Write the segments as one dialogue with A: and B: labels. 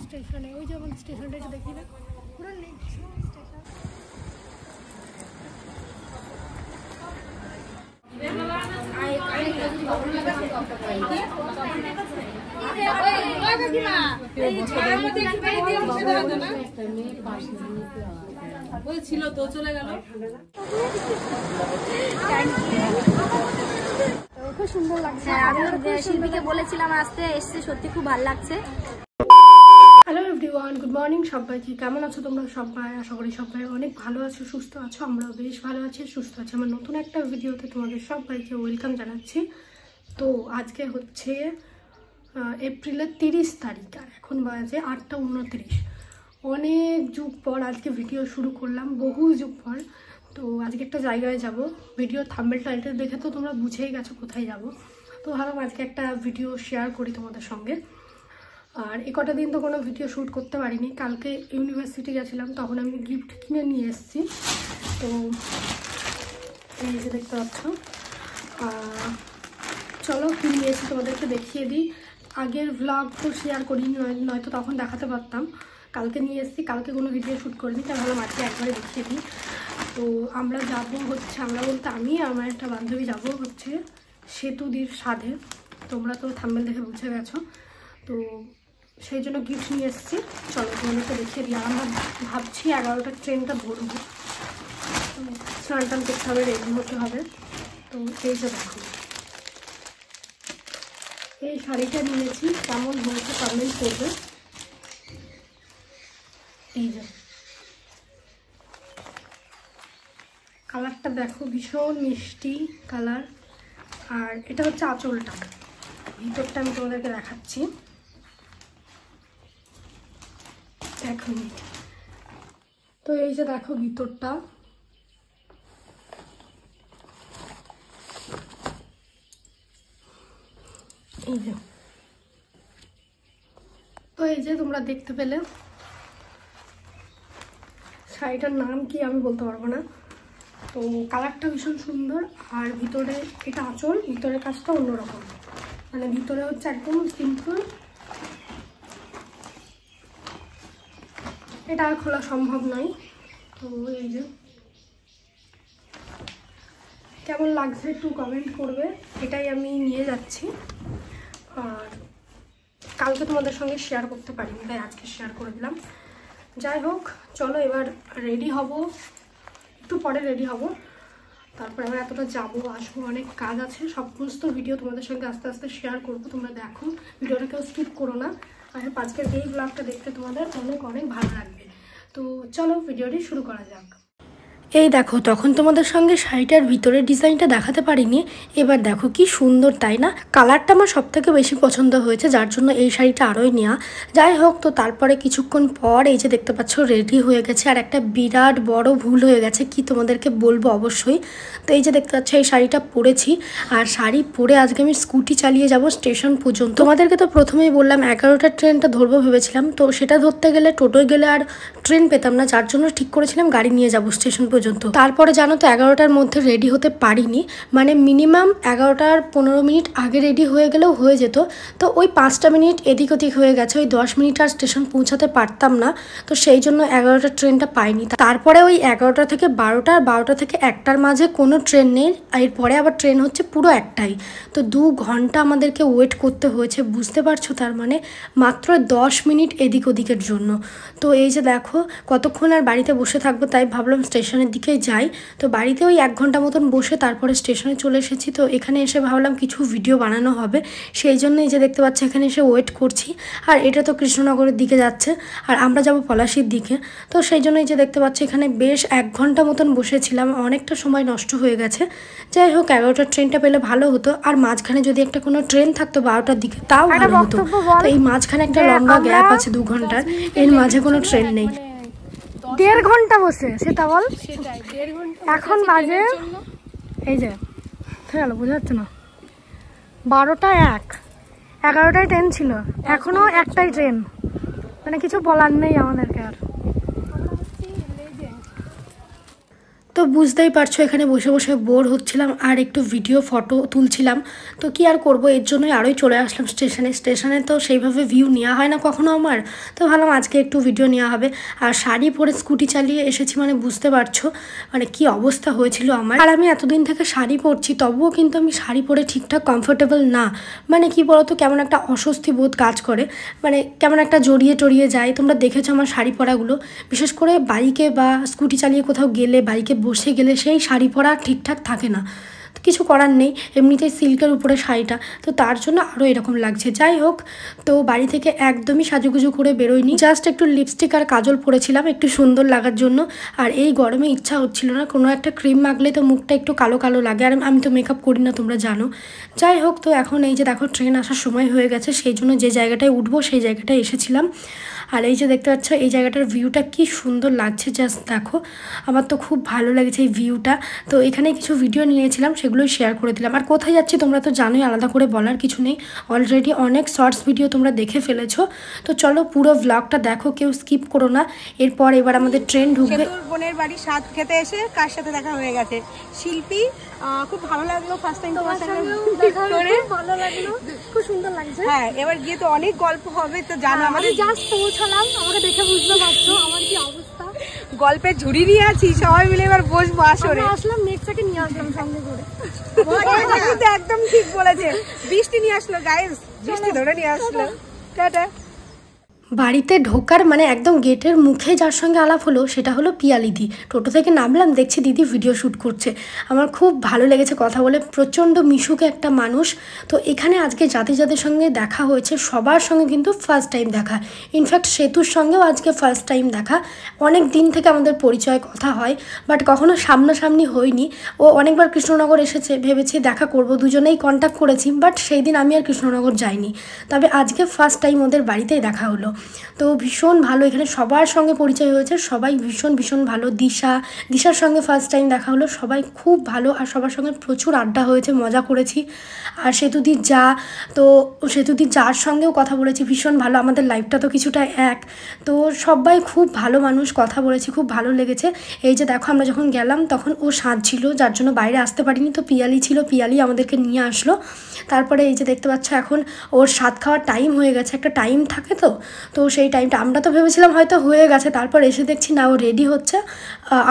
A: স্টেশনে, ওই যে আমাদের স্টেশনটা একটু দেখি না, পুরো স্টেশন।
B: ছিল তো চলে গেল।
A: খুব সুন্দর লাগছে।
C: আমি শিল্পীকে বলেছিলাম আসতে, এসছে, সত্যি খুব ভালো লাগছে।
A: হ্যালো এভরিওয়ান, গুড মর্নিং সবাইকে। কেমন আছো তোমরা সবাই? আশা করি সবাই অনেক ভালো আছো, সুস্থ আছো। আমরাও বেশ ভালো আছি, সুস্থ আছি। আমার নতুন একটা ভিডিওতে তোমাদের সবাইকে ওয়েলকাম জানাচ্ছি। তো আজকে হচ্ছে এপ্রিলের 30 তারিখ, আর এখন বাজে 8টা 29। অনেক যুগ পর আজকে ভিডিও শুরু করলাম, বহু যুগ পর। তো আজকে একটা জায়গায় যাব। ভিডিও থাম্বনেল টাইটেল দেখে তো তোমরা বুঝেই গেছো কোথায় যাব। তো ভাবলাম আজকে একটা ভিডিও শেয়ার করি তোমাদের সঙ্গে। আর এই কটা দিন তো কোনো ভিডিও শ্যুট করতে পারিনি। কালকে ইউনিভার্সিটি গেছিলাম, তখন আমি গিফট কিনে নিয়ে এসেছি। তো এই যে দেখতে পাচ্ছ, চলো কি নিয়ে এসেছি তোমাদেরকে দেখিয়ে দিই। আগের ভ্লগ তো শেয়ার করিনি, নয়তো তখন দেখাতে পারতাম। কালকে নিয়ে এসেছি, কালকে কোনো ভিডিও শ্যুট করিনি, তাই ভাবলাম আজকে একবারে দেখিয়ে দিই। তো আমরা যাব হচ্ছে, আমরা বলতে আমি আমার একটা বান্ধবী যাব হচ্ছে সেতুদির সাধে। তোমরা তো থাম্বনেল দেখে বুঝে গেছো। তো সেই জন্য গিফট নিয়ে এসেছি। চলো তোমাদেরকে দেখিয়ে দিই। আর আমরা ভাবছি 11টার ট্রেনটা ধরবো। তো স্নান টান করতে হবে, রেডি হতে হবে। তো এই যে দেখো, এই শাড়িটা নিয়েছি, কেমন হয়েছে কমেন্ট করবে। এই যে কালারটা দেখো, ভীষণ মিষ্টি কালার। আর এটা হচ্ছে আঁচলটা, ভিতরটা আমি তোমাদেরকে দেখাচ্ছি। দেখো, তো এই যে দেখো ভিতরটা, এই যে। তো এই যে তোমরা দেখতে পেলে, শাড়িটার নাম কি আমি বলতে পারবো না। তো কালারটা ভীষণ সুন্দর। আর ভিতরে এটা আঁচল, ভিতরের কাজটা অন্যরকম, মানে ভিতরে হচ্ছে একদম সিম্পল। এটা আর খোলা সম্ভব নয়। তো এই যে কেমন লাগছে একটু কমেন্ট করবে। এটাই আমি নিয়ে যাচ্ছি। আর কালকে তোমাদের সঙ্গে শেয়ার করতে পারিনি, তাই আজকে শেয়ার করে দিলাম। যাই হোক, চলো এবার রেডি হব, একটু পরে রেডি হব। তারপরে আবার এতটা যাবো আসবো, অনেক কাজ আছে। সমস্ত ভিডিও তোমাদের সঙ্গে আস্তে আস্তে শেয়ার করবো। তোমরা দেখো, ভিডিওটা কেউ স্কিপ করো না। আর আজকের এই ব্লগটা দেখতে তোমাদের অনেক অনেক ভালো লাগবে। তো চলো ভিডিওটি শুরু করা যাক। এই দেখো, তখন তোমাদের সঙ্গে শাড়িটার ভিতরের ডিজাইনটা দেখাতে পারিনি। এবার দেখো কি সুন্দর, তাই না? কালারটা আমার সব থেকে বেশি পছন্দ হয়েছে, যার জন্য এই শাড়িটা আরোই নেওয়া। যাই হোক, তো তারপরে কিছুক্ষণ পর এই যে দেখতে পাচ্ছ রেডি হয়ে গেছে। আর একটা বিরাট বড় ভুল হয়ে গেছে, কি তোমাদেরকে বলবো অবশ্যই। তো এই যে দেখতে পাচ্ছ এই শাড়িটা পরেছি। আর শাড়ি পরে আজকে আমি স্কুটি চালিয়ে যাব স্টেশন পর্যন্ত। তোমাদেরকে তো প্রথমেই বললাম 11টার ট্রেনটা ধরবো ভেবেছিলাম। তো সেটা ধরতে গেলে টোটোয় গেলে আর ট্রেন পেতাম না, যার জন্য ঠিক করেছিলাম গাড়ি নিয়ে যাবো স্টেশন পর্যন্ত। তারপরে জানো তো 11টার মধ্যে রেডি হতে পারিনি, মানে মিনিমাম 11টার 15 মিনিট আগে রেডি হয়ে গেলেও হয়ে যেত। তো ওই 5টা মিনিট এদিক ওদিক হয়ে গেছে, ওই 10 মিনিট আর স্টেশন পৌঁছাতে পারতাম না। তো সেই জন্য 11টার ট্রেনটা পাইনি। তারপরে ওই 11টা থেকে 12টা, 12টা থেকে 1টার মাঝে কোনো ট্রেন নেই। এরপরে আবার ট্রেন হচ্ছে পুরো 1টাই। তো 2 ঘন্টা আমাদেরকে ওয়েট করতে হয়েছে, বুঝতে পারছো? তার মানে মাত্র 10 মিনিট এদিক ওদিকের জন্য। তো এই যে দেখো, কতক্ষণ আর বাড়িতে বসে থাকবো, তাই ভাবলাম স্টেশনের দিকে যাই। তো বাড়িতে ওই 1 ঘন্টা মতন বসে তারপরে স্টেশনে চলে এসেছি। তো এখানে এসে ভাবলাম কিছু ভিডিও বানানো হবে, সেই জন্য এই যে দেখতে পাচ্ছি এখানে এসে ওয়েট করছি। আর এটা তো কৃষ্ণনগরের দিকে যাচ্ছে, আর আমরা যাব পলাশির দিকে। তো সেই জন্য এই যে দেখতে পাচ্ছি এখানে বেশ 1 ঘন্টা মতন বসেছিলাম, অনেকটা সময় নষ্ট হয়ে গেছে। যাই হোক, 11টার ট্রেনটা পেলে ভালো হতো। আর মাঝখানে যদি একটা কোনো ট্রেন থাকতো 12টার দিকে, তাও ভালো হতো। তো এই মাঝখানে একটা লম্বা গ্যাপ আছে 2 ঘন্টার, এর মাঝে কোনো ট্রেন নেই। 1.5 ঘন্টা বসে, সেটা বল।
B: সেটাই 1.5 ঘন্টা
A: এখন বাজে, এই যে গেল, বোঝা যাচ্ছে না, 12টা 1, 11টায় ট্রেন ছিল, এখনো 1টাই ট্রেন। মানে কিছু বলার নেই আমাদেরকে আর। তো বুঝতেই পারছো এখানে বসে বসে বোর হচ্ছিলাম আর একটু ভিডিও ফটো তুলছিলাম। তো কি আর করব, এর জন্যই আরোই চলে আসলাম স্টেশনে তো সেইভাবে ভিউ নেওয়া হয় না কখনো আমার। তো ভাবলাম আজকে একটু ভিডিও নেওয়া হবে। আর শাড়ি পরে স্কুটি চালিয়ে এসেছি মানে বুঝতে পারছো মানে কি অবস্থা হয়েছিল আমার। আর আমি এতদিন থেকে শাড়ি পরছি, তবুও কিন্তু আমি শাড়ি পরে ঠিকঠাক কমফোর্টেবল না। মানে কি বলতো, কেমন একটা অস্বস্তি বোধ কাজ করে, মানে কেমন একটা জড়িয়ে টড়িয়ে যায়। তোমরা দেখেছো আমার শাড়ি পরাগুলো, বিশেষ করে বাইকে বা স্কুটি চালিয়ে কোথাও গেলে, বাইকে বসে গেলে সেই শাড়ি পরা ঠিকঠাক থাকে না। তো কিছু করার নেই, এমনিতেই সিল্কের উপরে শাড়িটা, তো তার জন্য আরও এরকম লাগছে। যাই হোক, তো বাড়ি থেকে একদমই সাজুগুজু করে বেরোয়নি, জাস্ট একটু লিপস্টিক আর কাজল পরেছিলাম একটু সুন্দর লাগার জন্য। আর এই গরমে ইচ্ছা হচ্ছিল না, কোনো একটা ক্রিম মাখলে তো মুখটা একটু কালো কালো লাগে, আর আমি তো মেকআপ করি না তোমরা জানো। যাই হোক, তো এখন এই যে দেখো ট্রেন আসার সময় হয়ে গেছে, সেই জন্য যে জায়গাটায় উঠবো সেই জায়গাটায় এসেছিলাম। আর এই যে দেখতে পাচ্ছ এই জায়গাটার ভিউটা কি সুন্দর লাগছে, জাস্ট দেখো, আমার তো খুব ভালো লেগেছে এই ভিউটা। তো এখানে কিছু ভিডিও নিয়েছিলাম, সেগুলোই শেয়ার করে দিলাম। আর কোথায় যাচ্ছি তোমরা তো জানোই, আলাদা করে বলার কিছু নেই, অলরেডি অনেক শর্টস ভিডিও তোমরা দেখে ফেলেছো। তো চলো পুরো ব্লগটা দেখো, কেউ স্কিপ করো না। এরপর এবার আমাদের ট্রেন ঢুকবে।
D: বোনের বাড়ি স্বাদ খেতে এসে কার সাথে দেখা হয়ে গেছে, শিল্পী। খুব ভালো লাগলো ফার্স্ট টাইম তোমার সাথে দেখা করে,
C: ভালো লাগলো, খুব সুন্দর লাগছে।
D: হ্যাঁ, এবার গিয়ে তো অনেক গল্প হবে, তো জানো আমাদের
C: জাস্ট পৌঁছালাম, আমাকে দেখে বুঝতে পারছো আমার কি অবস্থা।
D: গল্পের ঝুড়ি নিয়ে আছি, সবাই মিলে এবার বসবো আসরে।
C: আসলাম নেক্সটটাকে নিয়ে আসলাম সঙ্গে করে।
D: কিন্তু একদম ঠিক বলেছে, বৃষ্টি নিয়ে আসলো গাইস, বৃষ্টি ধরে নিয়ে আসলো। টাটা।
A: বাড়িতে ঢোকার মানে একদম গেটের মুখে যার সঙ্গে আলাপ হলো সেটা হলো পিয়ালিদি। টোটো থেকে নামলাম, দেখছি দিদি ভিডিও শ্যুট করছে। আমার খুব ভালো লেগেছে কথা বলে, প্রচণ্ড মিশুকে একটা মানুষ। তো এখানে আজকে যাদের যাদের সঙ্গে দেখা হয়েছে সবার সঙ্গে কিন্তু ফার্স্ট টাইম দেখা, ইনফ্যাক্ট সেতুর সঙ্গেও আজকে ফার্স্ট টাইম দেখা। অনেক দিন থেকে আমাদের পরিচয় কথা হয়, বাট কখনো সামনাসামনি হয়নি। ও অনেকবার কৃষ্ণনগর এসেছে, ভেবেছি দেখা করব, দুজনেই কন্ট্যাক্ট করেছি, বাট সেই দিন আমি আর কৃষ্ণনগর যাইনি। তবে আজকে ফার্স্ট টাইম ওদের বাড়িতেই দেখা হলো। তো ভীষণ ভালো, এখানে সবার সঙ্গে পরিচয় হয়েছে, সবাই ভীষণ ভীষণ ভালো। দিশার সঙ্গে ফার্স্ট টাইম দেখা হলো, সবাই খুব ভালো। আর সবার সঙ্গে প্রচুর আড্ডা হয়েছে, মজা করেছি। আর সেতুদির যার সঙ্গেও কথা বলেছি, ভীষণ ভালো। আমাদের লাইফটা তো কিছুটা এক, তো সবাই খুব ভালো মানুষ, কথা বলেছি, খুব ভালো লেগেছে। এই যে দেখো আমরা যখন গেলাম তখন ও সাঁঝ ছিল, যার জন্য বাইরে আসতে পারিনি। তো পিয়ালি ছিল, পিয়ালি আমাদেরকে নিয়ে আসলো। তারপরে এই যে দেখতে পাচ্ছ এখন ওর স্বাদ খাওয়ার টাইম হয়ে গেছে, একটা টাইম থাকে তো সেই টাইমটা আমরা তো ভেবেছিলাম হয়তো হয়ে গেছে, তারপর এসে দেখছি না ও রেডি হচ্ছে।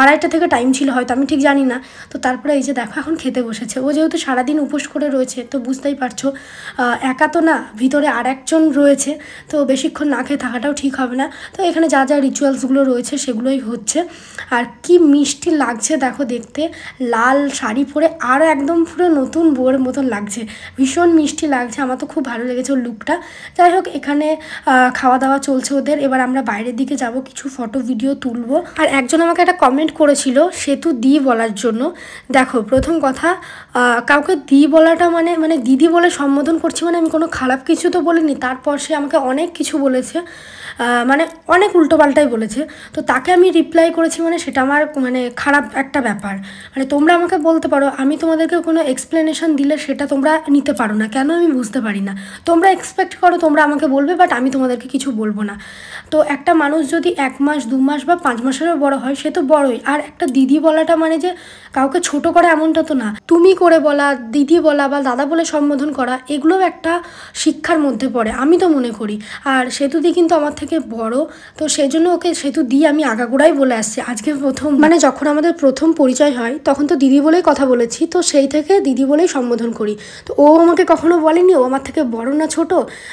A: 2:30 থেকে টাইম ছিল হয়তো, আমি ঠিক জানি না। তো তারপরে এই যে দেখো এখন খেতে বসেছে। ও যেহেতু সারাদিন উপোস করে রয়েছে, তো বুঝতেই পারছো একা তো না, ভিতরে আর একজন রয়েছে, তো বেশিক্ষণ না খেয়ে থাকাটাও ঠিক হবে না। তো এখানে যা যা রিচুয়ালসগুলো রয়েছে সেগুলোই হচ্ছে। আর কি মিষ্টি লাগছে দেখো দেখতে, লাল শাড়ি পরে আর একদম পুরো নতুন বউয়ের মতন লাগছে, ভীষণ মিষ্টি লাগছে। আমার তো খুব ভালো লেগেছে ওর লুকটা। যাই হোক, এখানে খাওয়া দাওয়া চলছে ওদের। এবার আমরা বাইরের দিকে যাব, কিছু ফটো ভিডিও তুলবো। আর একজন আমাকে একটা কমেন্ট করেছিল সেতু দি বলার জন্য। দেখো প্রথম কথা, কাউকে দি বলাটা মানে দিদি বলে সম্বোধন করছি, মানে আমি কোনো খারাপ কিছু তো বলিনি। তারপর সে আমাকে অনেক কিছু বলেছে, মানে অনেক উল্টোপাল্টাই বলেছে। তো তাকে আমি রিপ্লাই করেছি, মানে সেটা আমার মানে খারাপ একটা ব্যাপার। মানে তোমরা আমাকে বলতে পারো, আমি তোমাদেরকে কোনো এক্সপ্লেনেশন দিলে সেটা তোমরা নিতে পারো না কেন, আমি বুঝতে পারি না। তোমরা এক্সপেক্ট করো তোমরা আমাকে বলবে, বাট আমি তোমাদেরকে কিছু বলবো না। তো একটা মানুষ যদি 1 মাস 2 মাস বা 5 মাসেরও বড় হয়, সে তো বড়ই। আর একটা দিদি বলাটা মানে যে কাউকে ছোট করে এমনটা তো না। তুমি করে বলা, দিদি বলা বা দাদা বলে সম্বোধন করা, এগুলোও একটা শিক্ষার মধ্যে পড়ে আমি তো মনে করি। আর সেতুদি কিন্তু আমার থেকে বড়, তো সেই জন্য ওকে সেতু দি আমি আগাগোড়াই বলে আসছি। আজকে প্রথম মানে যখন আমাদের প্রথম পরিচয় হয় তখন তো দিদি বলেই কথা বলেছি, তো সেই থেকে দিদি বলেই সম্বোধন করি। তো ও আমাকে কখনো বলেনি ও আমার থেকে বড় না ছোট,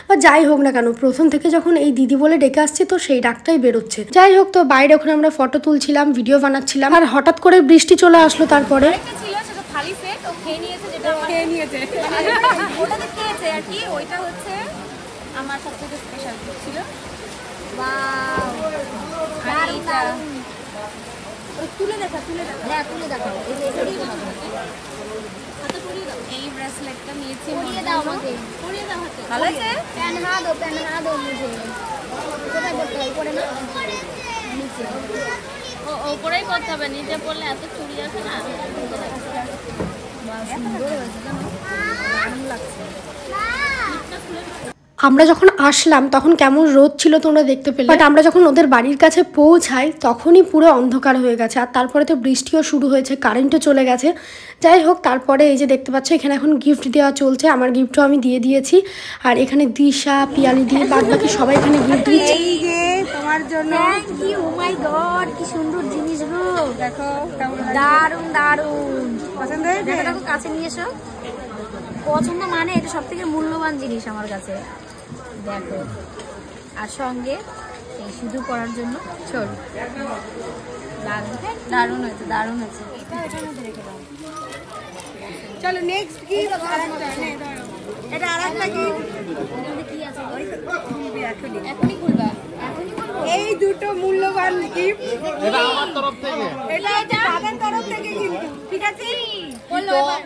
A: বা যাই হোক না কেন, প্রথম থেকে যখন এই দিদি বলে ডেকে আসছি তো সেই ডাকটাই বেরোচ্ছে। যাই হোক, তো বাইরে ওখানে আমরা ফটো তুলছিলাম, ভিডিও বানাচ্ছিলাম, আর হঠাৎ করে বৃষ্টি চলে আসলো। তারপরে
C: ছিল সেটা থালি সেট ও খেয়ে নিয়েছে, যেটা
D: খেয়ে নিয়েছে,
C: ওটাতে খেয়েছে আর কি। ওইটা হচ্ছে আমার সবথেকে স্পেশাল ছিল। ওয়াও, আর এটা তুলে দেখা, হ্যাঁ তুলে দেখাও। এই যে এটা দিয়ে দাও, হাতে পরিয়ে দাও। এই ব্রেসলেটটা নিয়েছি, পরিয়ে দাও আমাকে, পরিয়ে দাও হাতে। ভালো আছে? পেনহা দো মুঝে। কোথায় করতে হবে? পরে না, নিচে। ও উপরেই করতে হবে, নিচে পড়লে এত চুড়ি আছে না। সুন্দর হয়েছে, দারুণ লাগছে।
A: আমরা যখন আসলাম তখন কেমন রোদ ছিল তোমরা দেখতে পেলে, বাট আমরা যখন ওদের বাড়ির কাছে পৌঁছাই তখনই পুরো অন্ধকার হয়ে গেছে। আর তারপরে তো বৃষ্টিও শুরু হয়েছে, কারেন্টও চলে গেছে। যাই হোক, তারপরে এই যে দেখতে পাচ্ছ এখানে এখন গিফট দেওয়া চলছে। আমার গিফটও আমি দিয়ে দিয়েছি। আর এখানে দিশা, পিয়ালি দিয়ে বাদ বাকি সবাই এখানে গিফট দিচ্ছে।
D: এই যে তোমার জন্য
C: thank you. Oh my god, কি সুন্দর জিনিস গো।
D: দেখো কেমন লাগছে।
C: দারুন দারুন।
D: পছন্দ হয়েছে?
C: দেখো দেখো, কাছে নিয়ে এসো। পছন্দ মানে এটা সব থেকে মূল্যবান জিনিস আমার কাছে। দেখো, আর সঙ্গে এই শুধু পরার জন্য চল। দারুণ হয়েছে, দারুণ হয়েছে। এটা এটার মধ্যে রেখে দাও।
D: চলো নেক্সট গিফট আরেকটা নে ধরো। এটা আরেকটা গিফট।
C: এটার মধ্যে কি আছে?
D: খুলবি এখনই।
C: এখনই খুলবা? এখনই খুলবো?
D: এই দুটো মূল্যবান গিফট।
E: এটা আমার তরফ থেকে।
D: এটা দাদার তরফ থেকে কিন্তু। ঠিক আছে?
C: বললো এবার।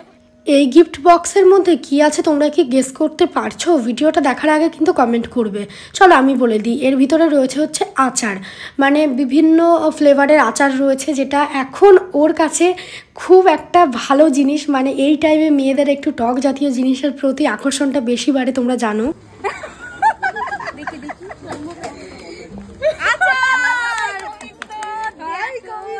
A: এই গিফট বক্সের মধ্যে কি আছে তোমরা কি গেস করতে পারছো? ভিডিওটা দেখার আগে কিন্তু কমেন্ট করবে। চলো আমি বলে দিই, এর ভিতরে রয়েছে হচ্ছে আচার, মানে বিভিন্ন ফ্লেভারের আচার রয়েছে, যেটা এখন ওর কাছে খুব একটা ভালো জিনিস। মানে এই টাইমে মেয়েদের একটু টক জাতীয় জিনিসের প্রতি আকর্ষণটা বেশি বাড়ে, তোমরা জানো।
C: দেখি দেখি।
D: হাই কবি।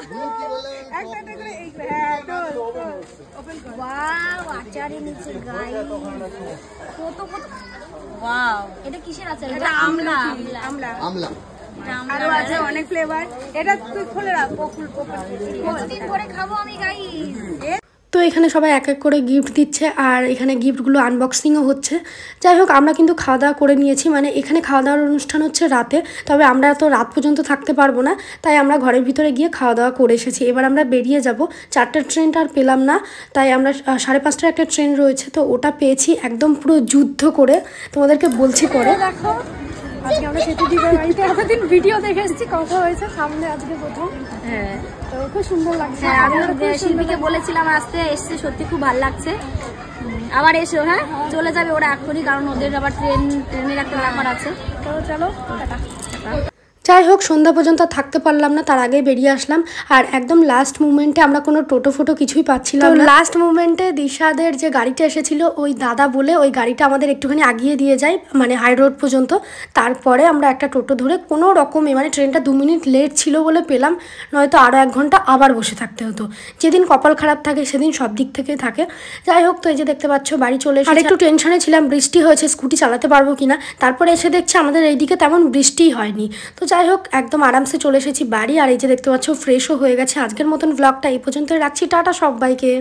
D: একটা একটা করে এই হ্যাঁ তোল তোল। ওপেন কর।
C: ওয়াও, আচারের নিচে গাই। কত কত। ওয়াও, এটা কিসের আচার?
D: এটা আমলা। আমলা।
E: আমলা।
D: আরো আছে অনেক ফ্লেভার। এটা তুই খুলে রাখ। ওপেন
C: কতদিন পরে খাবো আমি গাইস।
A: তো এখানে সবাই এক এক করে গিফট দিচ্ছে, আর এখানে গিফটগুলো আনবক্সিংও হচ্ছে। যাই হোক, আমরা কিন্তু খাওয়া দাওয়া করে নিয়েছি। মানে এখানে খাওয়া দাওয়ার অনুষ্ঠান হচ্ছে রাতে, তবে আমরা তো রাত পর্যন্ত থাকতে পারবো না, তাই আমরা ঘরের ভিতরে গিয়ে খাওয়া দাওয়া করে এসেছি। এবার আমরা বেরিয়ে যাব। 4টার ট্রেনটা আর পেলাম না, তাই আমরা 5:30টার একটা ট্রেন রয়েছে, তো ওটা পেয়েছি। একদম পুরো যুদ্ধ করে, তোমাদেরকে বলছি পরে।
B: দেখো, আজকে আমরা সেতুদ্বীপের বাড়িতে এতদিন ভিডিও দেখে এসেছি, কথা হয়েছে সামনে আজকে প্রথম।
C: হ্যাঁ
B: তো খুব সুন্দর লাগছে।
C: হ্যাঁ, আমি শিল্পীকে বলেছিলাম আসতে, এসছে, সত্যি খুব ভালো লাগছে। আবার এসো। হ্যাঁ, চলে যাবে ওরা এখনই, কারণ ওদের আবার ট্রেনের একটা ব্যাপার আছে।
B: তো চলো টাটা।
A: যাই হোক, সন্ধ্যা পর্যন্ত থাকতে পারলাম না, তার আগেই বেরিয়ে আসলাম। আর একদম লাস্ট মুভমেন্টে আমরা কোনো টোটো ফোটো কিছুই পাচ্ছিলাম না। লাস্ট মুভমেন্টে দিশাদের যে গাড়িটা এসেছিল, ওই দাদা বলে ওই গাড়িটা আমাদের একটুখানি আগিয়ে দিয়ে যায়, মানে হাই রোড পর্যন্ত। তারপরে আমরা একটা টোটো ধরে কোনো রকমে, মানে ট্রেনটা 2 মিনিট লেট ছিল বলে পেলাম, নয়তো আরও 1 ঘন্টা আবার বসে থাকতে হতো। যেদিন কপাল খারাপ থাকে সেদিন সব দিক থেকে থাকে। যাই হোক, তো এই যে দেখতে পাচ্ছ বাড়ি চলে এসেছি। আর একটু টেনশনে ছিলাম, বৃষ্টি হয়েছে, স্কুটি চালাতে পারবো কিনা। তারপরে এসে দেখছি আমাদের এইদিকে তেমন বৃষ্টিই হয়নি। তো যাই হোক, একদম আরামসে চলে এসেছি বাড়ি। আর এই যে দেখতে পাচ্ছ ফ্রেশও হয়ে গেছে। আজকের মতন ব্লগটা এই পর্যন্তই রাখছি। টাটা সবাইকে।